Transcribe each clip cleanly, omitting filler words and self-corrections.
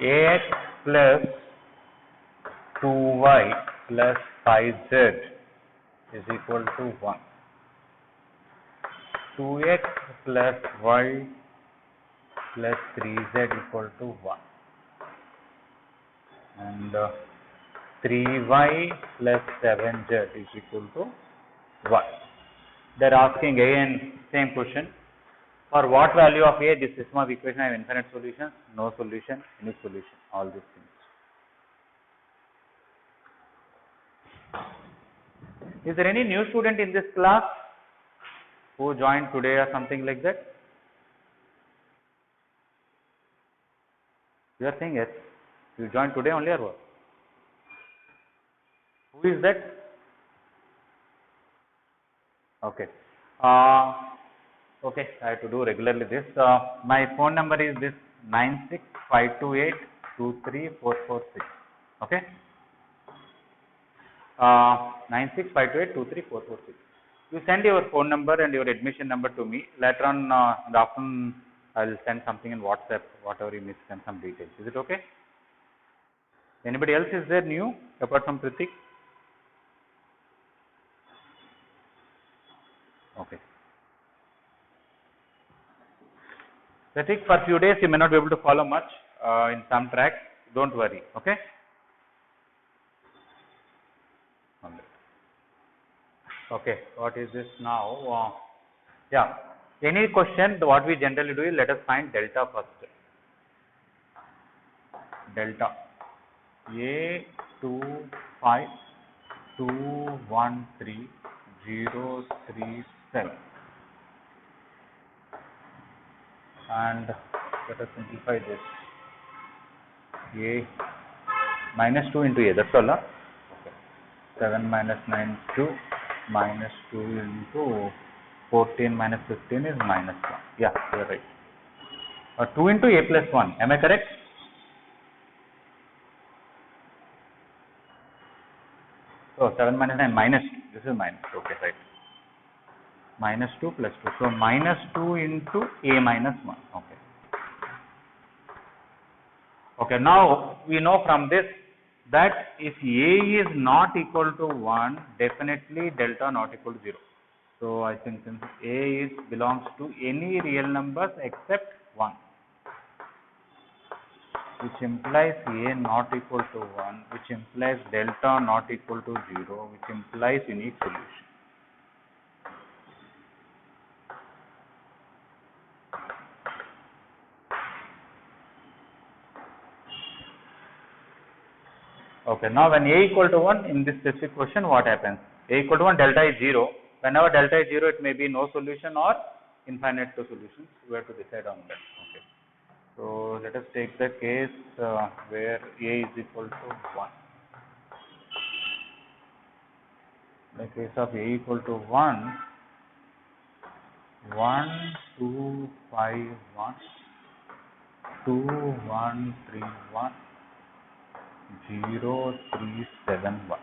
ax plus 2y plus 5z is equal to 1. 2x plus y plus 3z equal to 1. And 3y plus 7z is equal to 1. They are asking again same question. For what value of a this system of equation have infinite solutions? No solution, any solution, all these things. Is there any new student in this class who joined today or something like that? You are saying yes. You joined today only or what? Who is that? Okay. Okay, I have to do regularly this. My phone number is this 9652823446. Okay. 9652823446. You send your phone number and your admission number to me. Later on in the afternoon, I will send something in WhatsApp, whatever you missed, send some details. Is it okay? Anybody else is there new apart from Pritik? Okay. Pratik, for few days you may not be able to follow much in some tracks. Don't worry. Okay. Okay. What is this now? Yeah. Any question? What we generally do is let us find delta first. Delta A25213 and let us simplify this. A minus 2 into A, that's all. Okay. 7 minus 9 2 minus 2 into 14 minus 15 is minus 1. Yeah, you are right. 2 into A plus 1. Am I correct? So 7 minus 9 minus 2. This is minus. Okay, right. Minus 2 plus 2. So minus 2 into A minus 1. Okay. Okay, now we know from this that if A is not equal to 1, definitely delta not equal to 0. So I think since A belongs to any real numbers except 1, which implies A not equal to 1, which implies delta not equal to 0, which implies unique solution. Okay, now when A equal to 1 in this specific question, what happens? A equal to 1, delta is 0. Whenever delta is 0, it may be no solution or infinite two solutions. We have to decide on that. Okay. So let us take the case where A is equal to 1. In the case of A equal to 1, 1, 2, 5, 1, 2, 1, 3, 1, 0, 3, 7, 1.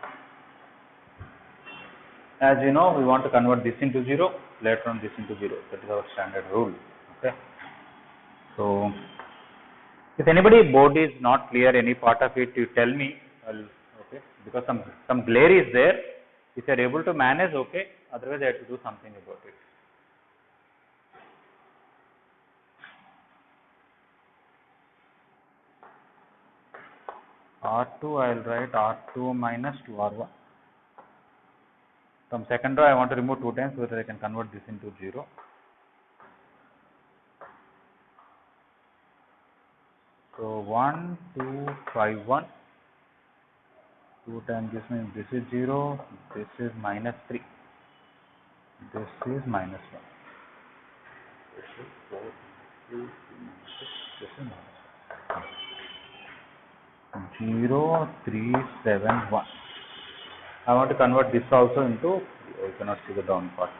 As you know, we want to convert this into 0, later on this into 0. That is our standard rule. Okay. So, if anybody board is not clear, any part of it, you tell me. Okay, because some glare is there. If you are able to manage, okay. Otherwise, I have to do something about it. R2, I will write R2 minus 2R1. From second row, I want to remove 2 times so that I can convert this into 0. So 1, 2, 5, 1. 2 times this means this is 0, this is minus 3, this is minus 1. This is 4, 2, this is minus 0, 3, 7, 1. I want to convert this also into, you cannot see the down part.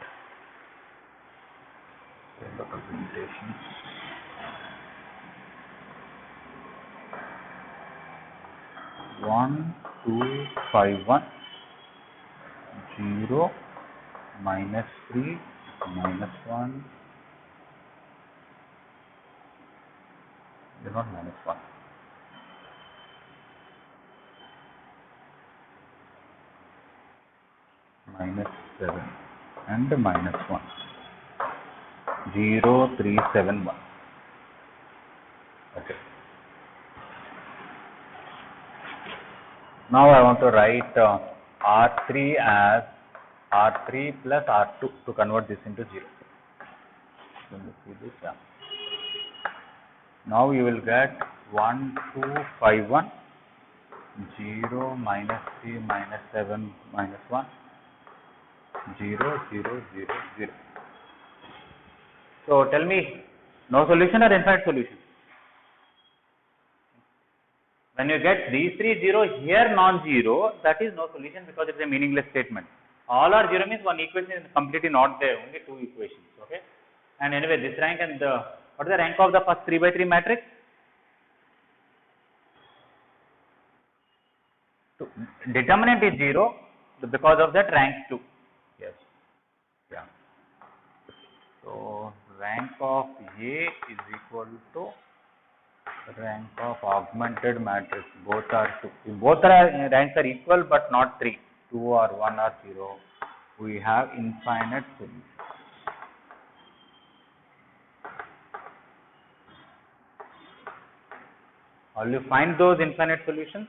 Representation. One, 2, 5, 1, 0, minus 3, minus 1, not minus 1. -7 and -1. 0, 3, 7, 1. Okay. Now I want to write R3 as R3 plus R2 to convert this into 0. Let me see this. Yeah. Now you will get 1, 2, 5, 1, 0, -3, -7, -1, 0, 0, 0, 0. So tell me, no solution or infinite solution? When you get these three 0 here non-zero, that is no solution because it is a meaningless statement. All are 0 means one equation is completely not there, only two equations. Okay. And anyway, this rank and what is the rank of the first 3 by 3 matrix? Determinant is 0 because of that rank 2. Yes. Yeah. So rank of A is equal to rank of augmented matrix. Both are 2. If both ranks are equal but not 3, 2 or 1 or 0, we have infinite solutions. How will you find those infinite solutions?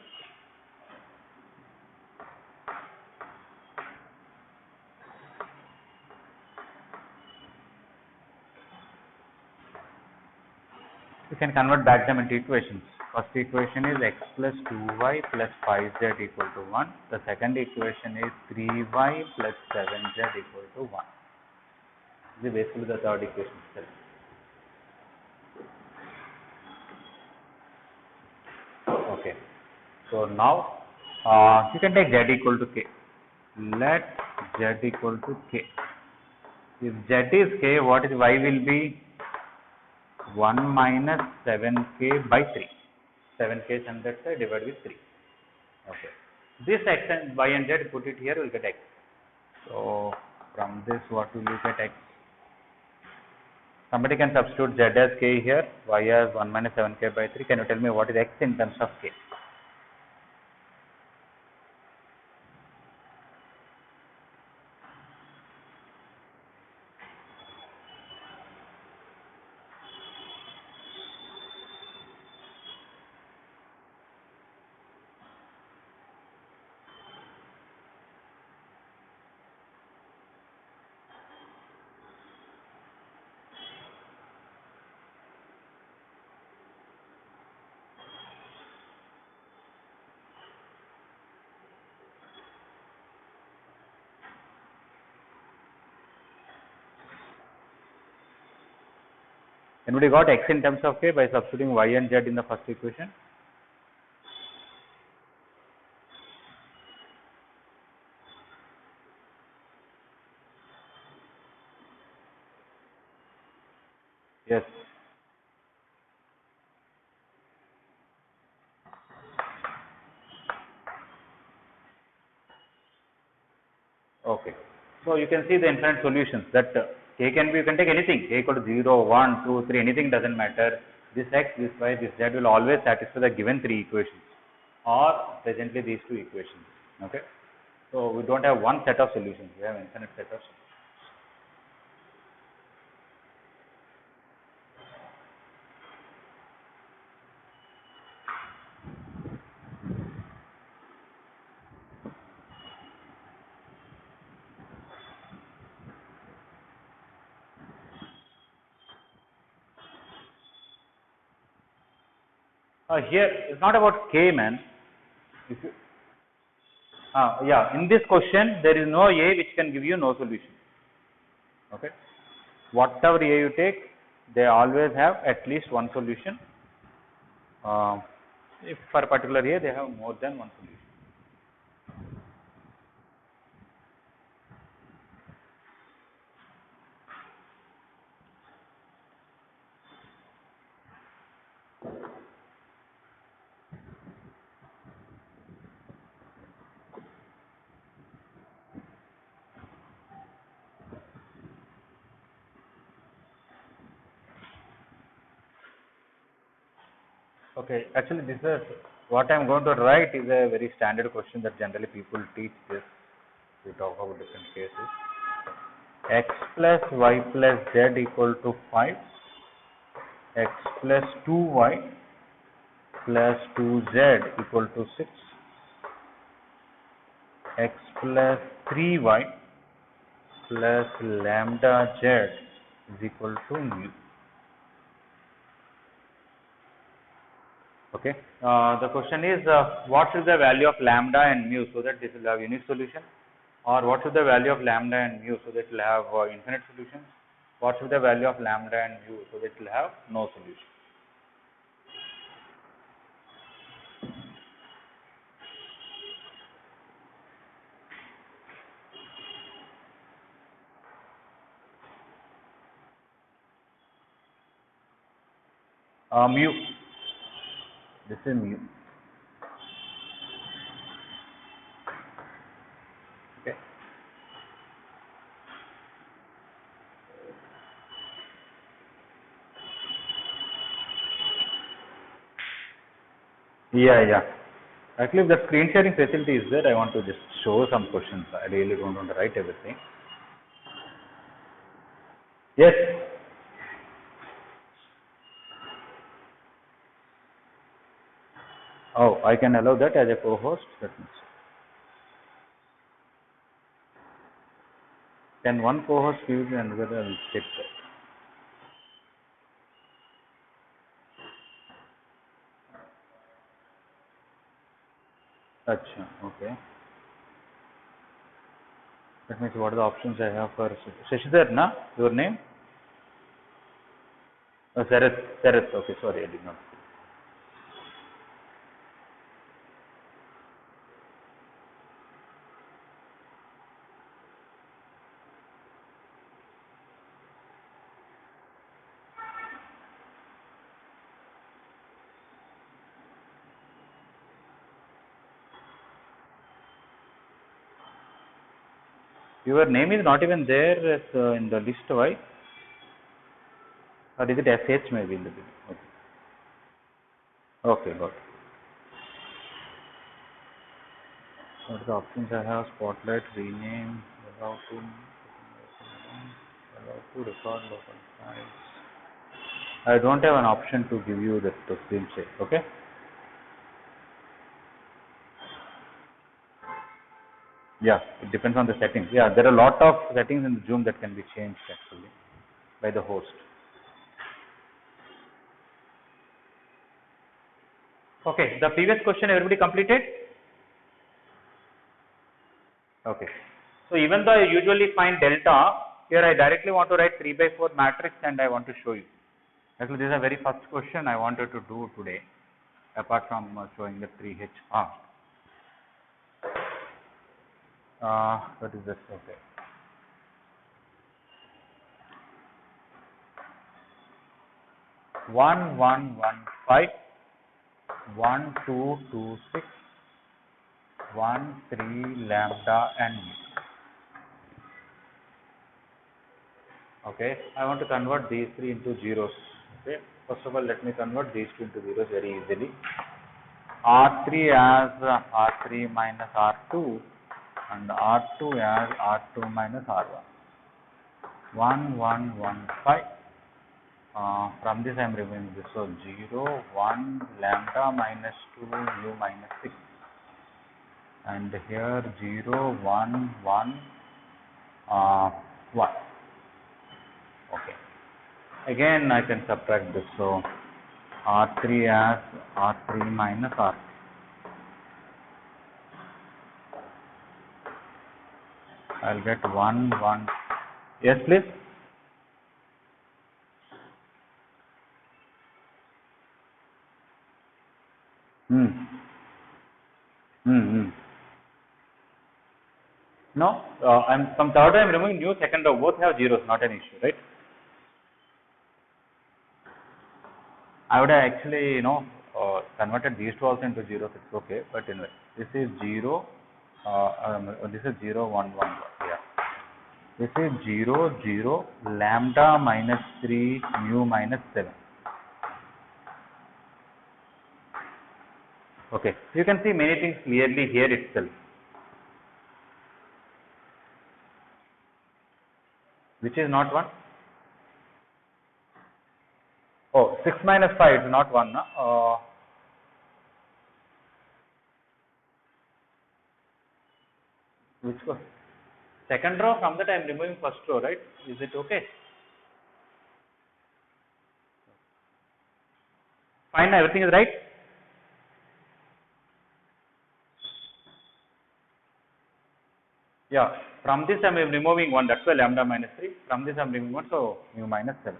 You can convert back them into equations. First equation is x plus 2y plus 5z equal to 1. The second equation is 3y plus 7z equal to 1. This is basically the third equation itself. Okay. So now you can take z equal to k. Let z equal to k. If z is k, what is y will be 1 minus 7k by 3. 7k is 100 divided with 3. Okay. This x and y and z, put it here, we will get x. So from this, what will you get x? Somebody can substitute z as k here, y as 1 minus 7k by 3. Can you tell me what is x in terms of k? Anybody got x in terms of k by substituting y and z in the first equation? Yes. Okay. So you can see the infinite solutions that k can be, you can take anything, k equal to 0, 1, 2, 3, anything doesn't matter. This x, this y, this z will always satisfy the given three equations or presently these two equations. Okay. So we don't have one set of solutions, we have infinite set of solutions. Here it's not about k, man. If you, yeah, in this question there is no a which can give you no solution. Okay. Whatever a you take, they always have at least one solution. If for a particular a they have more than one solution. Okay, actually this is what I am going to write is a very standard question that generally people teach this. We talk about different cases. X plus y plus z equal to 5, x plus 2y plus 2z equal to 6, x plus 3y plus lambda z is equal to mu. Okay. The question is, what is the value of lambda and mu so that this will have unique solution, or what is the value of lambda and mu so that it will have infinite solutions? What is the value of lambda and mu so that it will have no solution? Mu. This is mu. Okay. Yeah. Actually, if the screen sharing facility is there, I want to just show some questions. I really don't want to write everything. Yes. Oh, I can allow that as a co-host. Let me see. Can one co-host use another? I will check that. Achha, okay. Let me see what are the options I have for Shashidhar, na? Your name? Oh, Sarath. Okay, sorry, I did not. Your name is not even there as, in the list, why? Or is it SH maybe in the beginning? Okay, got it. What are the options I have? Spotlight, rename, allow to record local files. I don't have an option to give you the screen share, okay? Yeah, it depends on the settings. Yeah, there are a lot of settings in the Zoom that can be changed actually by the host. Okay, the previous question everybody completed? Okay. So even though I usually find delta, here I directly want to write 3/4 matrix and I want to show you. Actually, this is a very first question I wanted to do today, apart from showing the 3H. What is this? Okay. One, 5, 1, 2, 2, 6, 1, 3, lambda and mu. Okay, I want to convert these three into zeros. Okay, first of all, let me convert these two into zeros very easily. R3 as R3 minus R2 and R2 as R2 minus R1. 1, 1, 1, 5. From this I am removing this. So 0, 1, lambda minus 2, mu minus 6. And here 0, 1, 1, 1. Okay. Again I can subtract this. So R3 as R3 minus R2. I'll get 1, 1. Yes, please. No, I'm from third I'm removing new, second row, both have zeros, not an issue, right? I would have actually, converted these two also into zeros, it's okay, but anyway, this is 0, this is 0, 1, 1, 1, yeah. This is 0, 0, lambda minus 3, mu minus 7. Okay, you can see many things clearly here itself. Which is not 1? Oh, 6 minus 5 is not 1. Which one? Second row, from that I am removing first row, right? Is it okay? Fine, everything is right? Yeah, from this I am removing 1, that's why lambda minus 3. From this I am removing 1, so mu minus 7.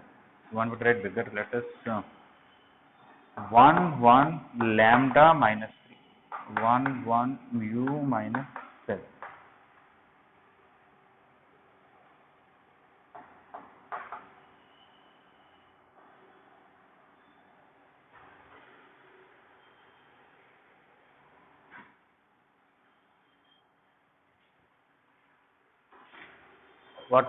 You want to write bigger letters? 1, 1 lambda minus 3. 1, 1 mu minus 7. What?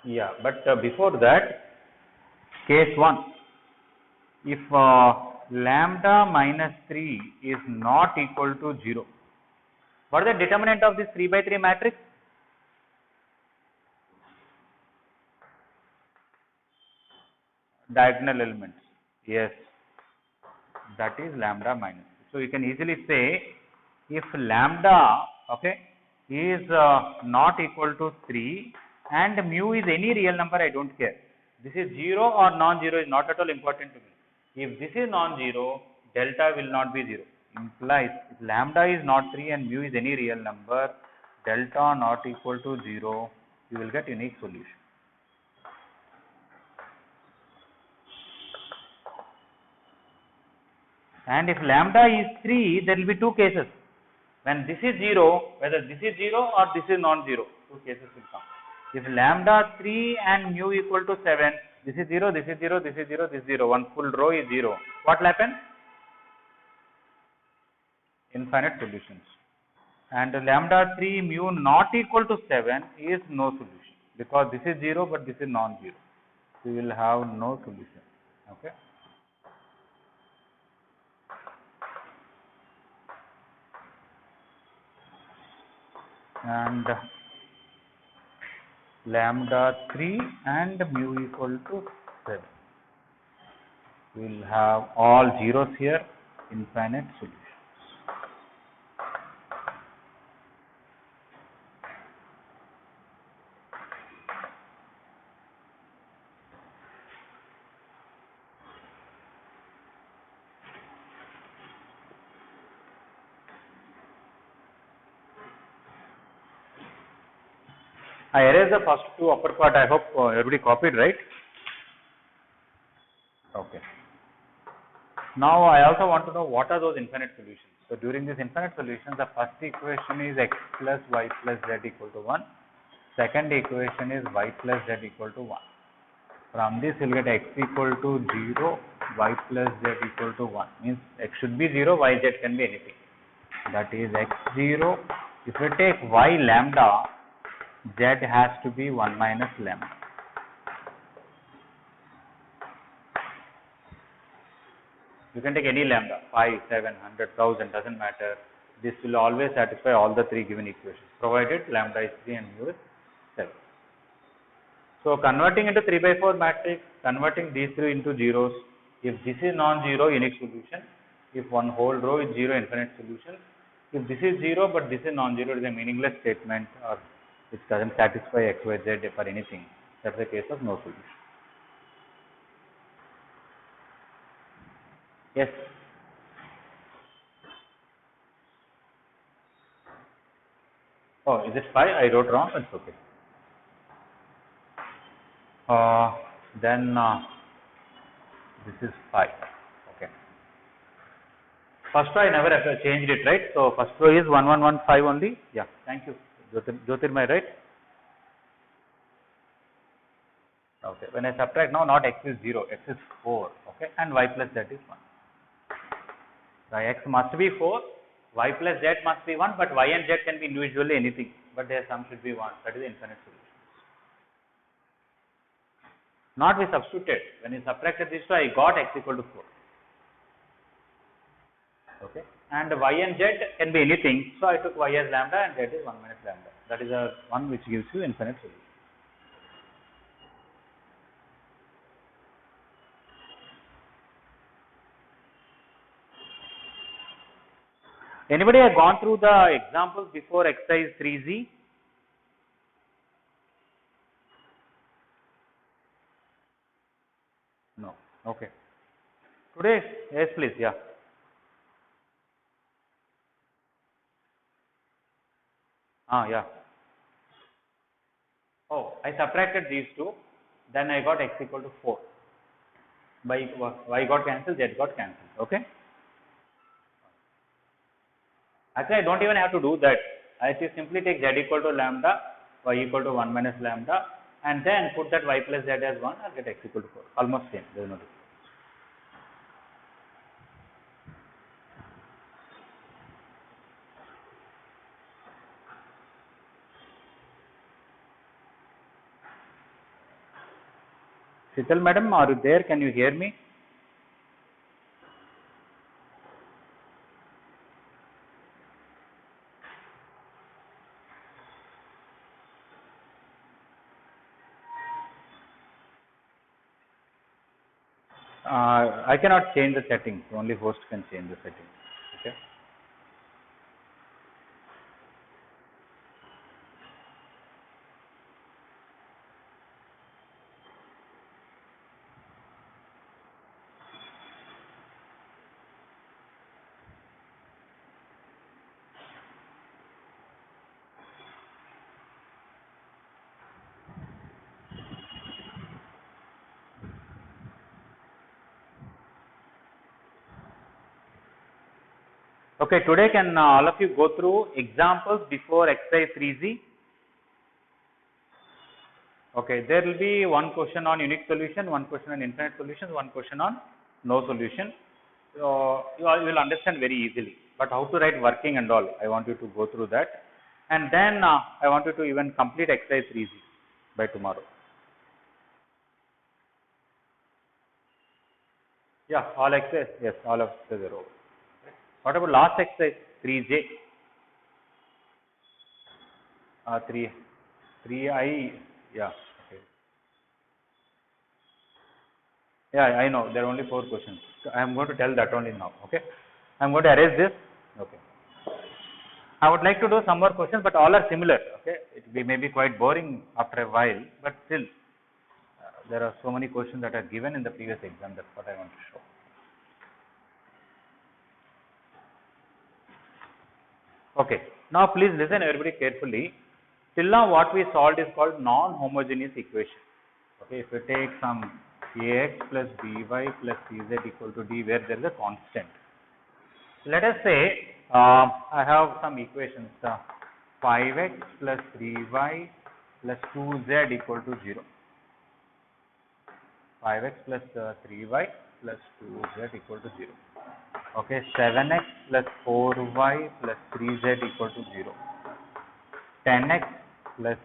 Yeah, but before that, case 1, if lambda minus 3 is not equal to 0, what is the determinant of this 3 by 3 matrix? Diagonal elements. Yes, that is lambda minus. So you can easily say if lambda, okay, is not equal to 3 and mu is any real number, I don't care. This is 0 or non-zero is not at all important to me. If this is non-zero, delta will not be 0. Implies if lambda is not 3 and mu is any real number, delta not equal to 0, you will get unique solution. And if lambda is 3, there will be two cases. When this is 0, whether this is 0 or this is non-zero, two cases will come. If lambda 3 and mu equal to 7, this is 0, this is 0, this is 0, this is 0, one full row is 0. What will happen? Infinite solutions. And lambda 3 mu not equal to 7 is no solution, because this is 0 but this is non-zero. So you will have no solution. Okay. And lambda 3 and mu equal to 7. We will have all zeros here, infinite solutions. I erased the first two upper part. I hope everybody copied, right? Okay. Now I also want to know what are those infinite solutions. So during this infinite solutions, the first equation is x plus y plus z equal to 1. Second equation is y plus z equal to 1. From this you will get x equal to 0, y plus z equal to 1. Means x should be 0, y z can be anything. That is x0. If we take y lambda, z has to be 1 minus lambda. You can take any lambda, 5, 7, 100, 1000, doesn't matter. This will always satisfy all the three given equations, provided lambda is 3 and mu is 7. So converting into 3 by 4 matrix, converting these three into zeros. If this is non-zero, unique solution. If one whole row is 0, infinite solution. If this is 0 but this is non-zero, it is a meaningless statement, or which doesn't satisfy x, y, z for anything. That's the case of no solution. Yes. Oh, is it 5? I wrote wrong. It's okay. Then this is 5. Okay. First row I never changed it, right? So first row is 1, 1, 1, 5 only. Yeah. Thank you. Jyotirmay, right? Okay. When I subtract now, not x is 0, x is 4. Okay. And y plus z is 1. So x must be 4, y plus z must be 1, but y and z can be individually anything, but their sum should be 1. That is the infinite solution. Not we substituted. When you subtracted this two, I got x equal to 4. Okay, and y and z can be anything. So I took y as lambda and z is 1 minus lambda. That is a one which gives you infinite solution. Anybody have gone through the examples before exercise 3Z? No. Okay. Today, yes, please. Yeah. Yeah. Oh, I subtracted these two. Then I got x equal to 4. By y got cancelled, z got cancelled. Okay. Actually, I don't even have to do that. I simply take z equal to lambda, y equal to 1 minus lambda, and then put that y plus z as 1. I'll get x equal to 4. Almost same. There is no difference. Shital madam, are you there? Can you hear me? I cannot change the settings. Only host can change the settings. Okay. Okay, today can all of you go through examples before exercise 3Z? Okay, there will be one question on unique solution, one question on infinite solutions, one question on no solution. So you all will understand very easily. But how to write working and all, I want you to go through that. And then I want you to even complete exercise 3Z by tomorrow. Yeah, all exercise, yes, all of the zero. What about last exercise 3J? 3I, yeah. Okay. Yeah, I know there are only 4 questions. So I am going to tell that only now. Okay, I am going to erase this. Okay. I would like to do some more questions, but all are similar. Okay, it may be quite boring after a while, but still there are so many questions that are given in the previous exam. That's what I want to show. Okay, now please listen everybody carefully. Till now what we solved is called non-homogeneous equation. Okay, if we take some ax plus by plus cz equal to d where there is a constant. Let us say I have some equations 5x plus 3y plus 2z equal to 0. 5x plus 3y plus 2z equal to 0. Okay, 7x plus 4y plus 3z equal to 0. 10x plus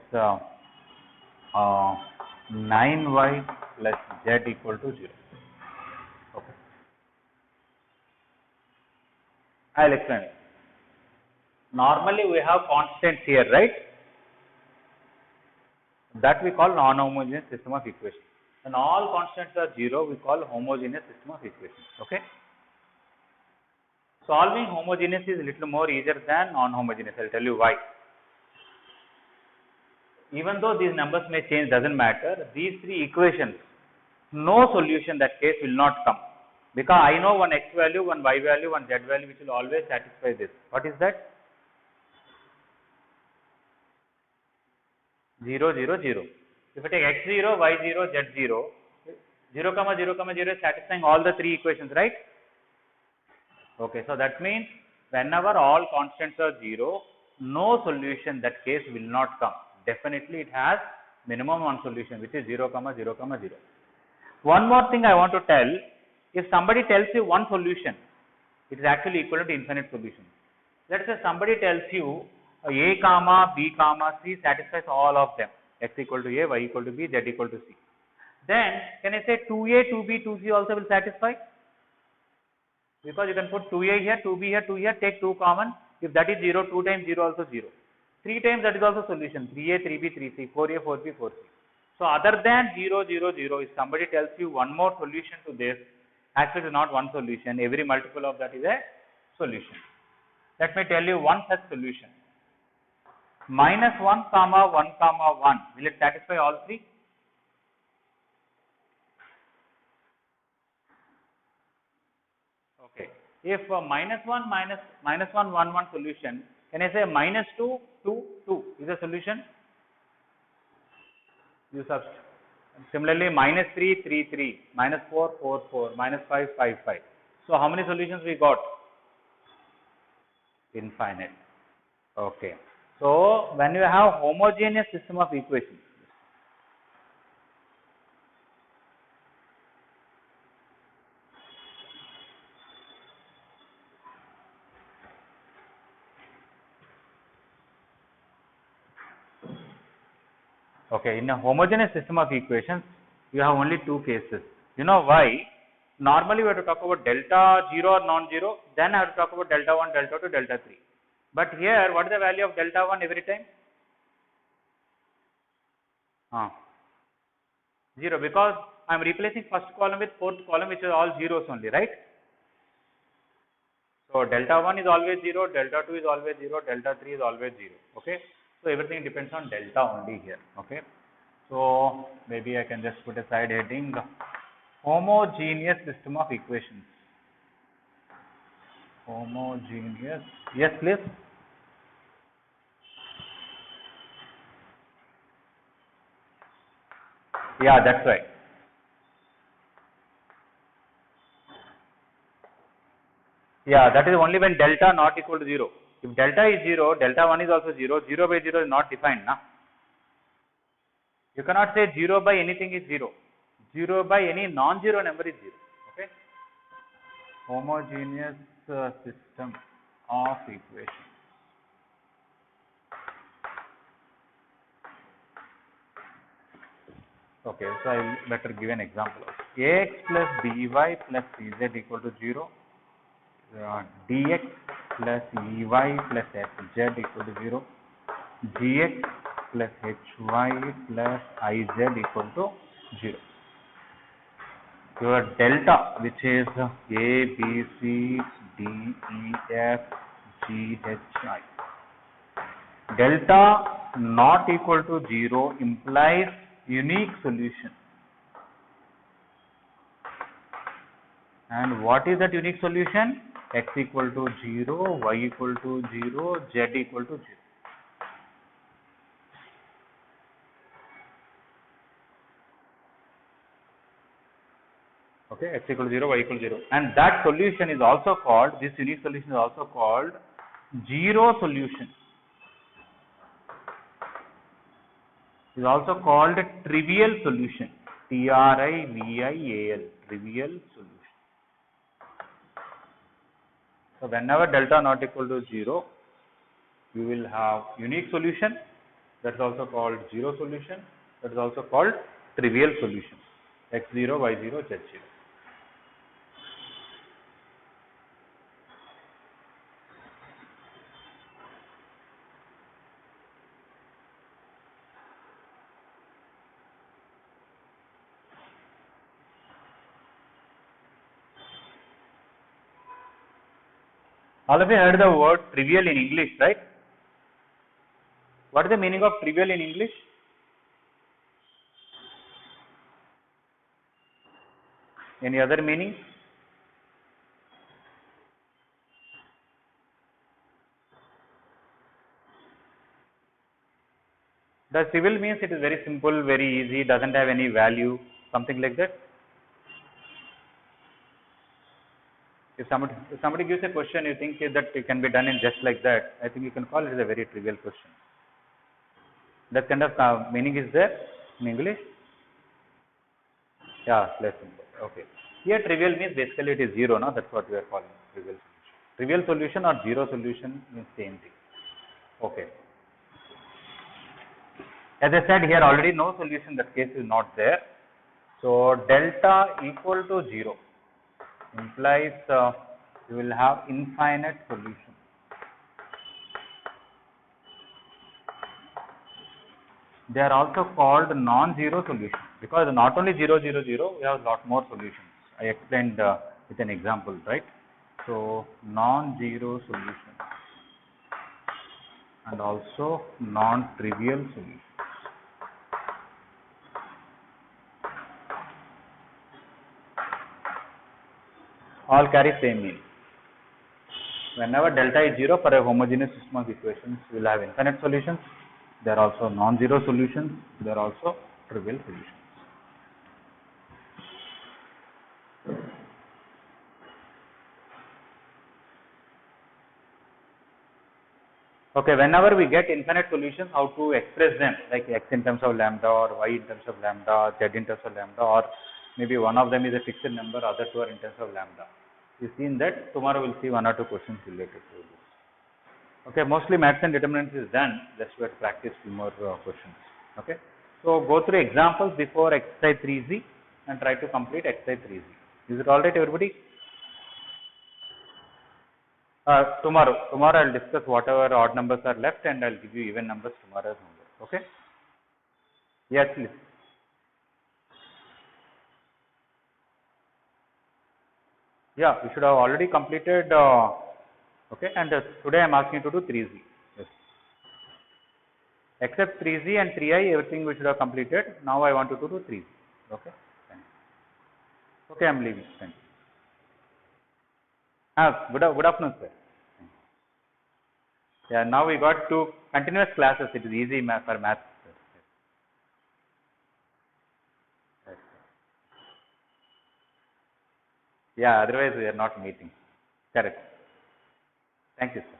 9y plus z equal to 0. Okay, I'll explain it. Normally we have constants here, right? That we call non-homogeneous system of equations. When all constants are 0, we call homogeneous system of equations. Okay. Solving homogeneous is a little more easier than non-homogeneous. I'll tell you why. Even though these numbers may change, doesn't matter. These 3 equations, no solution that case will not come. Because I know one x value, one y value, one z value which will always satisfy this. What is that? 0, 0, 0. If I take x0, y0, z0, 0, 0, 0 is satisfying all the 3 equations, right? Okay, so that means whenever all constants are 0, no solution that case will not come. Definitely it has minimum one solution which is 0, 0, 0. One more thing I want to tell, if somebody tells you one solution, it is actually equivalent to infinite solutions. Let us say somebody tells you a comma b comma c satisfies all of them, x equal to a, y equal to b, z equal to c. Then can I say 2a, 2b, 2c also will satisfy? Because you can put 2a here, 2b here, 2 here, take 2 common. If that is 0, 2 times 0 also 0. 3 times that is also solution. 3a, 3b, 3c, 4a, 4b, 4c. So other than 0, 0, 0, if somebody tells you one more solution to this, actually it is not one solution. Every multiple of that is a solution. Let me tell you one such solution. Minus 1 comma 1 comma 1. Will it satisfy all three? Okay. If minus 1 minus 1 1 1 solution, can I say minus 2 2 2 is a solution? You substitute. Similarly, minus 3 3 3, minus 4 4 4, minus 5 5 5. So how many solutions we got? Infinite. Okay. So when you have homogeneous system of equations, okay, in a homogeneous system of equations, you have only two cases. You know why? Normally we have to talk about delta 0 or non-zero, then I have to talk about delta 1, delta 2, delta 3. But here, what is the value of delta 1 every time? 0, because I am replacing first column with fourth column, which is all zeros only, right? So delta 1 is always 0, delta 2 is always 0, delta 3 is always 0. Okay. So everything depends on delta only here. Okay. So maybe I can just put a side heading, homogeneous system of equations. Homogeneous. Yes, please. Yeah, that's right. Yeah, that is only when delta not equal to 0. If delta is 0, delta 1 is also 0. 0 by 0 is not defined. Na? You cannot say 0 by anything is 0. 0 by any non-zero number is 0. Okay. Homogeneous system of equations. Okay, so I will better give an example. Ax plus by plus cz equal to 0. Dx plus ey plus fz equal to 0. Gx plus hy plus iz equal to 0. Your delta, which is a, b, c, d, e, f, g, h, I. Delta not equal to 0 implies unique solution. And what is that unique solution? X equal to 0, y equal to 0, z equal to 0. Okay, x equal to 0, y equal to 0. And that solution is also called, this unique solution is also called zero solution. Is also called trivial solution. Trivial, trivial solution. So whenever delta not equal to 0, you will have unique solution. That is also called zero solution. That is also called trivial solution. X0, Y0, Z0. All of you heard the word trivial in English, right? What is the meaning of trivial in English? Any other meaning? The trivial means it is very simple, very easy, doesn't have any value, something like that. If somebody gives a question, you think that it can be done in just like that, I think you can call it as a very trivial question. That kind of meaning is there in English? Yeah, less simple. Okay. Here trivial means basically it is zero, no? That's what we are calling trivial solution. Trivial solution or zero solution means same thing. Okay. As I said here already, no solution, that case is not there. So delta equal to 0 implies you will have infinite solution. They are also called non-zero solutions because not only 0, 0, 0, we have a lot more solutions. I explained with an example, right? So, non-zero solution and also non-trivial solution. All carry same meaning. Whenever delta is 0 for a homogeneous system of equations, we will have infinite solutions. There are also non-zero solutions. There are also trivial solutions. Okay, whenever we get infinite solutions, how to express them, like x in terms of lambda or y in terms of lambda, z in terms of lambda, or maybe one of them is a fixed number, other two are in terms of lambda. You've seen that. Tomorrow we'll see one or two questions related to this. Okay, mostly maths and determinants is done. Just we have to practice few more questions. Okay, so go through examples before exercise 3Z and try to complete exercise 3Z. Is it all right, everybody? Tomorrow I'll discuss whatever odd numbers are left and I'll give you even numbers tomorrow's homework. Okay? Yes, please. Yeah, we should have already completed. Okay, and today I'm asking you to do 3Z. Yes. Except 3Z and 3I, everything we should have completed. Now I want you to do 3Z. Okay? Thank you. Okay, I'm leaving. Thank you. Good afternoon, sir. Yeah, now we got 2 continuous classes. It is easy for math. Yes. Yeah, otherwise we are not meeting. Correct. Thank you, sir.